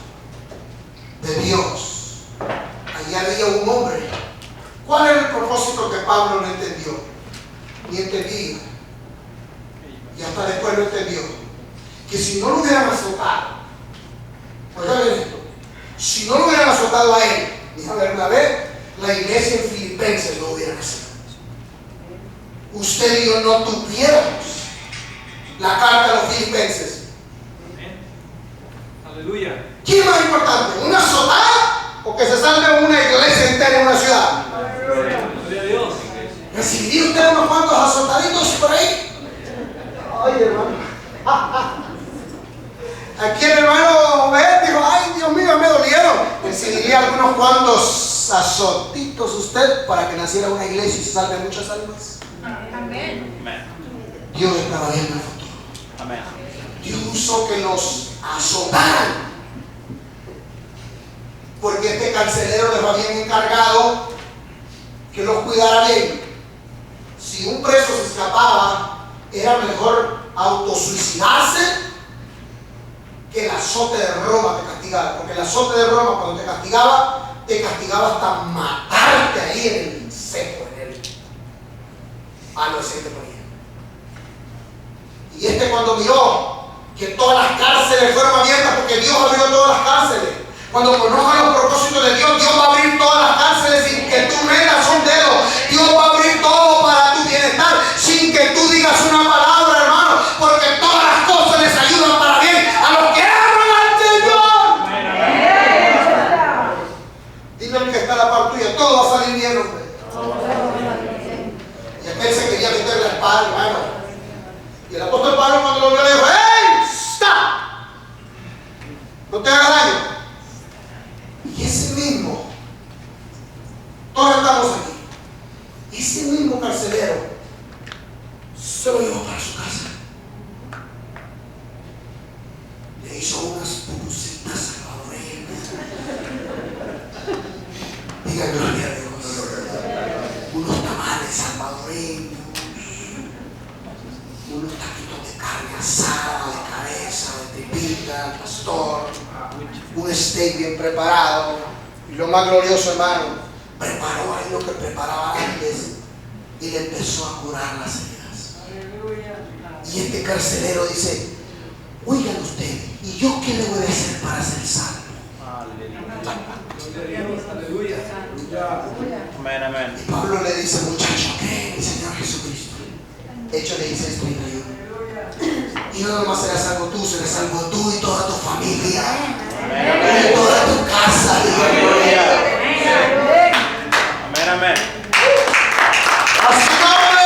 de Dios. Allí había un hombre. ¿Cuál era el propósito que Pablo no entendió? Ni entendía. Y hasta después lo entendió. Que si no lo hubieran azotado, oigan esto, si no lo hubieran azotado a él, ni a Bernabé, la iglesia en Filipenses no hubiera nacido. Usted y yo no tuviéramos la carta a los Filipenses. Aleluya. ¿Qué es más importante? ¿Una azotada o que se salve una iglesia entera en una ciudad? Gloria a Dios. ¿Recibiría usted unos cuantos azotaditos por ahí? Ay, hermano. Aquí el hermano Betty dijo, ay Dios mío, me dolieron. Recibiría algunos cuantos azotitos usted para que naciera una iglesia y se salven muchas almas. Amén. Dios estaba viendo el futuro. Amén. Dios usó que los azotaran, porque este carcelero les había encargado que los cuidara bien. Si un preso se escapaba, era mejor autosuicidarse que el azote de Roma te castigara, porque el azote de Roma cuando te castigaba hasta matarte ahí en el seco, en el palo ese que te ponía. Y este cuando miró que todas las cárceles fueron abiertas, porque Dios abrió todas las cárceles, cuando conozcan los propósitos de Dios, Dios va a abrir todas las cárceles sin que tú metas un dedo. Dios va a abrir todo para tu bienestar sin que tú digas una palabra, hermano, porque todas las cosas les ayudan para bien a los que aman al Señor. Dile al que está a la par tuya, todo va a salir bien, hombre. Y aquel se quería meter la espada, hermano. Y el apóstol Pablo cuando lo vio le dijo, ¡hey! ¡Stop! No te hagas daño. Y ese mismo, todos estamos aquí, ese mismo carcelero se lo llevó para su casa. Le hizo unas pupusitas salvadoreñas. Diga gloria a Dios. Unos tamales salvadoreños. Unos taquitos de carne asada, de cabeza, de tripita, al pastor. Un steak bien preparado. Y lo más glorioso, hermano, preparó ahí lo que preparaba antes y le empezó a curar las heridas. Y este carcelero dice, oigan ustedes, ¿y yo qué le voy a hacer para ser salvo? Amén, amén. Y Pablo le dice, muchacho, ¿qué? Mi Señor Jesucristo. Hechos 16:31. Y no nomás serás salvo tú, serás salvo tú y toda tu familia. Y toda tu casa. Amén, amén. ¡A su nombre!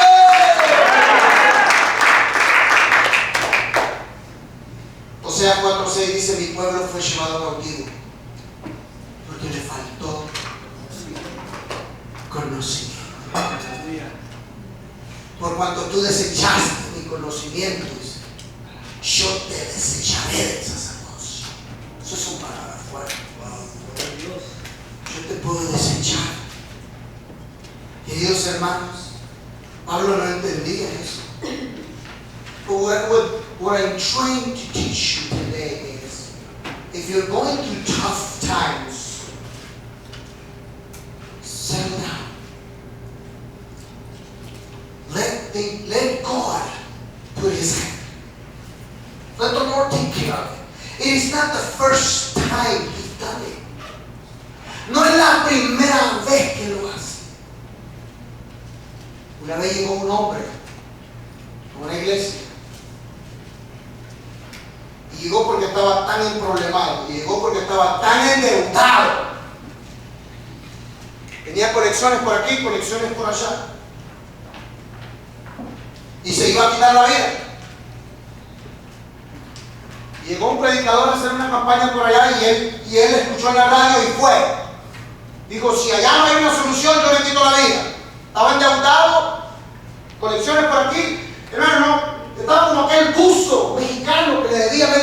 Oseas 4:6 dice, mi pueblo fue llevado cautivo porque le faltó conocimiento. Por cuanto tú desechaste mi conocimiento, dice, yo te desecharé de esas cosas. Eso son palabras fuertes. Yo te puedo desechar. Queridos hermanos, Pablo no entendía eso. But what I'm trying to teach you today is, if you're going through tough times, settle down. Let God put his hand. Let the Lord take care of it. It is not the first time he's done it. No es la primera vez que lo hace. Una vez llegó un hombre a una iglesia y llegó porque estaba tan emproblemado, y llegó porque estaba tan endeudado. Tenía conexiones por aquí, conexiones por allá, y se iba a quitar la vida. Llegó un predicador a hacer una campaña por allá y él escuchó en la radio y fue. Dijo, si allá no hay una solución, yo le quito la vida. Estaba endeudado, conexiones por aquí. Hermano, no, estaba como aquel buzo mexicano que le debía $500,000